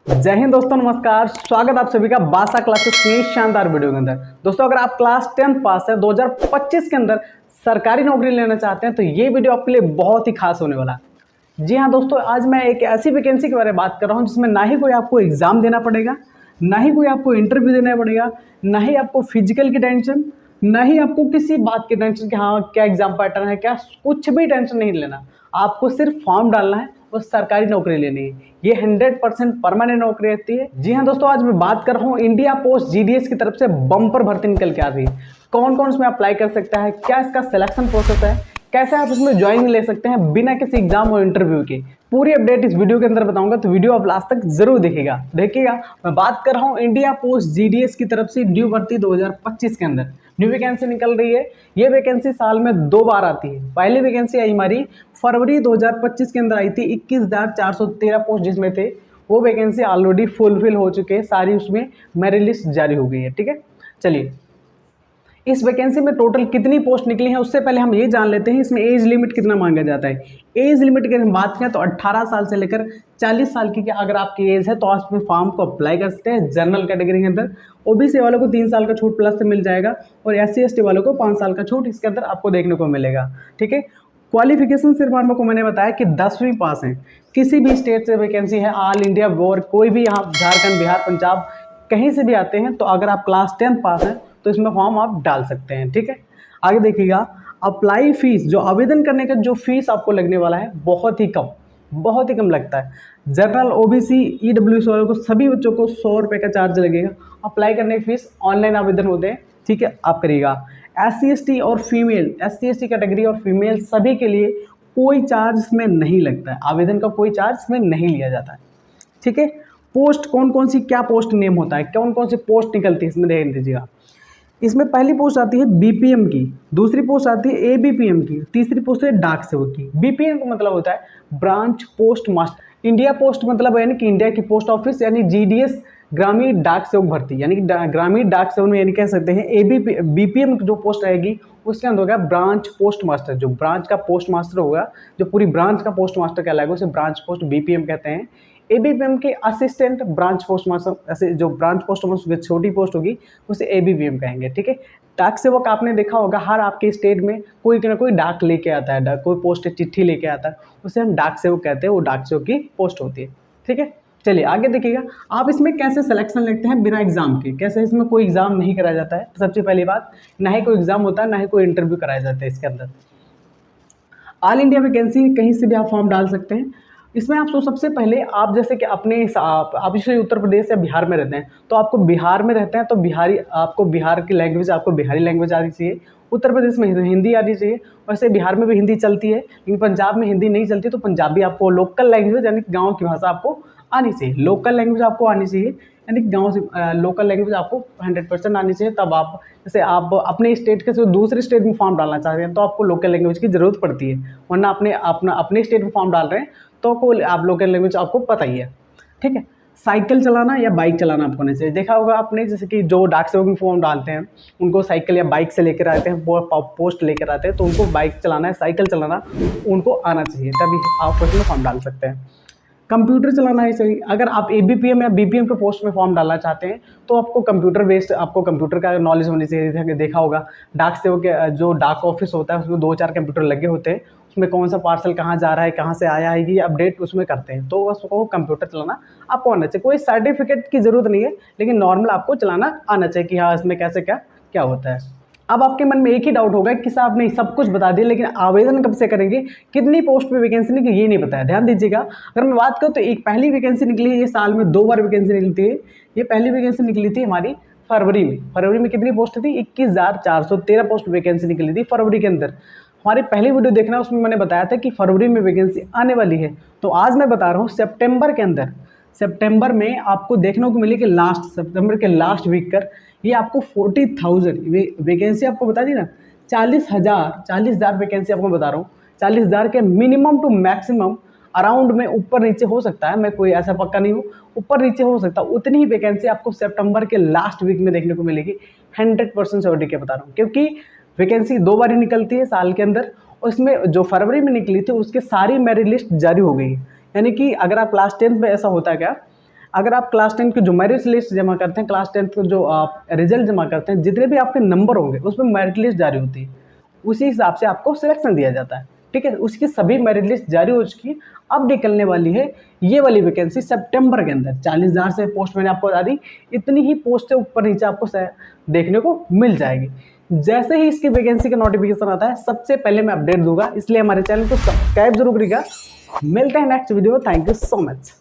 जय हिंद दोस्तों, नमस्कार। स्वागत आप सभी का बासा क्लासेस की शानदार वीडियो के अंदर। दोस्तों, अगर आप क्लास 10th पास है 2025 के अंदर सरकारी नौकरी लेना चाहते हैं तो ये वीडियो आपके लिए बहुत ही खास होने वाला है। जी हाँ दोस्तों, आज मैं एक ऐसी वैकेंसी के बारे में बात कर रहा हूँ जिसमें ना ही कोई आपको एग्जाम देना पड़ेगा, ना ही कोई आपको इंटरव्यू देना पड़ेगा, ना ही आपको फिजिकल की टेंशन, ना ही आपको किसी बात की टेंशन कि हाँ क्या एग्जाम पैटर्न है, क्या कुछ भी टेंशन नहीं लेना। आपको सिर्फ फॉर्म डालना है और सरकारी नौकरी लेनी है। ये 100% परमानेंट नौकरी रहती है। जी हाँ दोस्तों, आज मैं बात कर रहा हूँ इंडिया पोस्ट जीडीएस की तरफ से बम्पर भर्ती निकल के आ रही है। कौन कौन इसमें अप्लाई कर सकता है, क्या इसका सिलेक्शन प्रोसेस है, कैसे आप इसमें ज्वाइनिंग ले सकते हैं बिना किसी एग्जाम और इंटरव्यू के, पूरी अपडेट इस वीडियो के अंदर बताऊंगा। तो वीडियो आप लास्ट तक जरूर देखिएगा। मैं बात कर रहा हूँ इंडिया पोस्ट जीडीएस की तरफ से न्यू भर्ती 2025 के अंदर न्यू वैकेंसी निकल रही है। ये वैकेंसी साल में 2 बार आती है। पहली वैकेंसी आई हमारी फरवरी 2025 के अंदर आई थी, 21,413 पोस्ट जिसमें थे। वो वैकेंसी ऑलरेडी फुलफिल हो चुके हैं सारी, उसमें मेरिट लिस्ट जारी हो गई है। ठीक है, चलिए इस वैकेंसी में टोटल कितनी पोस्ट निकली हैं उससे पहले हम ये जान लेते हैं इसमें एज लिमिट कितना मांगा जाता है। एज लिमिट की हम बात करें तो 18 साल से लेकर 40 साल की अगर आपकी एज है तो आप अपने फॉर्म को अप्लाई कर सकते हैं। जनरल कैटेगरी के अंदर ओबीसी वालों को 3 साल का छूट प्लस से मिल जाएगा और SC ST वालों को 5 साल का छूट इसके अंदर आपको देखने को मिलेगा। ठीक है, क्वालिफिकेशन सिर्फ आपको मैंने बताया कि 10वीं पास है। किसी भी स्टेट से वैकेंसी है, ऑल इंडिया बोर कोई भी, यहाँ झारखंड, बिहार, पंजाब कहीं से भी आते हैं तो अगर आप क्लास 10th पास हैं तो इसमें फॉर्म आप डाल सकते हैं। ठीक है, आगे देखिएगा। अप्लाई फीस, जो आवेदन करने का जो फीस आपको लगने वाला है बहुत ही कम लगता है। जनरल, OBC, EWS वालों को सभी बच्चों को 100 रुपये का चार्ज लगेगा। अप्लाई करने की फीस, ऑनलाइन आवेदन होते हैं। ठीक है, आप करिएगा। SC ST और फीमेल, SC ST कैटेगरी और फीमेल सभी के लिए कोई चार्ज इसमें नहीं लगता है। आवेदन का कोई चार्ज इसमें नहीं लिया जाता है। ठीक है, पोस्ट कौन कौन सी, क्या पोस्ट नेम होता है, कौन कौन सी पोस्ट निकलती है इसमें देख लीजिएगा। इसमें पहली पोस्ट आती है BPM की, दूसरी पोस्ट आती है ABPM की, तीसरी पोस्ट है डाक सेवक की। BPM का मतलब होता है branch post master. India post मतलब यानी कि इंडिया की पोस्ट ऑफिस, यानी GDS ग्रामीण डाक सेवक भर्ती, यानी कि ग्रामीण डाक सेवक में यानी कह सकते हैं BPM जो पोस्ट रहेगी उसके अंदर होगा ब्रांच पोस्ट मास्टर। जो ब्रांच का पोस्ट मास्टर होगा, जो पूरी ब्रांच का पोस्ट मास्टर कहलाएगा, उसे ब्रांच पोस्ट BPM कहते हैं। ABPM के असिस्टेंट ब्रांच पोस्ट मास्टर, ऐसे जो ब्रांच पोस्ट मास्टर की छोटी पोस्ट होगी उसे ABPM कहेंगे। ठीक है, डाक सेवक आपने देखा होगा हर आपके स्टेट में कोई ना कोई डाक लेके आता है, कोई पोस्ट चिट्ठी लेके आता है, उसे हम डाक सेवक कहते हैं। वो डाक सेवक की पोस्ट होती है। ठीक है, चलिए आगे देखिएगा। आप इसमें कैसे सिलेक्शन लेते हैं बिना एग्जाम के, कैसे इसमें कोई एग्जाम नहीं कराया जाता है। सबसे पहली बात, ना ही कोई एग्जाम होता है, ना ही कोई इंटरव्यू कराया जाता है इसके अंदर। ऑल इंडिया वैकेंसी, कहीं से भी आप फॉर्म डाल सकते हैं। इसमें आप तो सबसे पहले आप जैसे कि अपने आप जैसे उत्तर प्रदेश या बिहार में रहते हैं तो आपको बिहार में रहते हैं तो आपको बिहार की लैंग्वेज, आपको बिहारी लैंग्वेज आनी चाहिए। उत्तर प्रदेश में हिंदी आनी चाहिए। वैसे बिहार में भी हिंदी चलती है लेकिन पंजाब में हिंदी नहीं चलती, तो पंजाबी आपको लोकल लैंग्वेज यानी गाँव की भाषा आपको आनी चाहिए। लोकल लैंग्वेज आपको आनी चाहिए, यानी गाँव से लोकल लैंग्वेज आपको 100% आनी चाहिए। तब आप जैसे आप अपने स्टेट के से दूसरे स्टेट में फॉर्म डालना चाह रहे हैं तो आपको लोकल लैंग्वेज की ज़रूरत पड़ती है, वरना अपने स्टेट में फॉर्म डाल रहे हैं तो आप लोकल लैंग्वेज आपको पता ही है। ठीक है, साइकिल चलाना या बाइक चलाना आपको नहीं चाहिए। देखा होगा आपने, जैसे कि जो डाक सेवक में फॉर्म डालते हैं उनको साइकिल या बाइक से लेकर आते हैं, पोस्ट लेकर आते हैं, तो उनको बाइक चलाना है, साइकिल चलाना उनको आना चाहिए, तभी आप उसमें फॉर्म डाल सकते हैं। कंप्यूटर चलाना ही चाहिए। अगर आप ABPM या BPM के पोस्ट में फॉर्म डालना चाहते हैं तो आपको कंप्यूटर बेस्ड, आपको कंप्यूटर का नॉलेज होनी चाहिए। देखा होगा डाक सेवक के जो डाक ऑफिस होता है उसमें 2-4 कंप्यूटर लगे होते हैं, उसमें कौन सा पार्सल कहाँ जा रहा है, कहाँ से आया है, ये अपडेट उसमें करते हैं। तो उसको कंप्यूटर चलाना आपको आना चाहिए। कोई सर्टिफिकेट की ज़रूरत नहीं है, लेकिन नॉर्मल आपको चलाना आना चाहिए कि हाँ इसमें कैसे क्या क्या होता है। अब आपके मन में एक ही डाउट होगा कि साहब ने सब कुछ बता दिया लेकिन आवेदन कब से करेंगे, कितनी पोस्ट पे वैकेंसी निकली ये नहीं बताया। ध्यान दीजिएगा, अगर मैं बात करूँ तो एक पहली वैकेंसी निकली है, ये साल में 2 बार वैकेंसी निकलती है। ये पहली वैकेंसी निकली थी हमारी फरवरी में कितनी पोस्ट थी, 21,413 पोस्ट वैकेंसी निकली थी फरवरी के अंदर। हमारी पहली वीडियो देखना, उसमें मैंने बताया था कि फरवरी में वैकेंसी आने वाली है। तो आज मैं बता रहा हूँ सितंबर के अंदर, सितंबर में आपको देखने को मिली कि सितंबर के लास्ट वीक कर ये आपको 40,000 वैकेंसी आपको बता दी ना। 40,000 वैकेंसी आपको बता रहा हूँ। 40,000 के मिनिमम टू मैक्सिमम अराउंड में ऊपर नीचे हो सकता है, मैं कोई ऐसा पक्का नहीं हूँ, ऊपर नीचे हो सकता है। उतनी ही वैकेंसी आपको सितंबर के लास्ट वीक में देखने को मिलेगी। 100% श्योरिटी के बता रहा हूँ, क्योंकि वैकेंसी 2 बार ही निकलती है साल के अंदर। और इसमें जो फरवरी में निकली थी उसके सारी मेरिट लिस्ट जारी हो गई है। यानी कि अगर आप क्लास 10th में, ऐसा होता है क्या, अगर आप क्लास 10 की जो मेरिट लिस्ट जमा करते हैं, क्लास 10 का जो आप रिजल्ट जमा करते हैं, जितने भी आपके नंबर होंगे उसमें मेरिट लिस्ट जारी होती है, उसी हिसाब से आपको सिलेक्शन दिया जाता है। ठीक है, उसकी सभी मेरिट लिस्ट जारी हो चुकी है। अब निकलने वाली है ये वाली वैकेंसी सितंबर के अंदर। 40,000 से पोस्ट मैंने आपको बता दी, इतनी ही पोस्ट ऊपर नीचे आपको देखने को मिल जाएगी। जैसे ही इसकी वैकेंसी का नोटिफिकेशन आता है सबसे पहले मैं अपडेट दूंगा, इसलिए हमारे चैनल को सब्सक्राइब जरूर करिएगा। मिलते हैं नेक्स्ट वीडियो में। Thank you so much.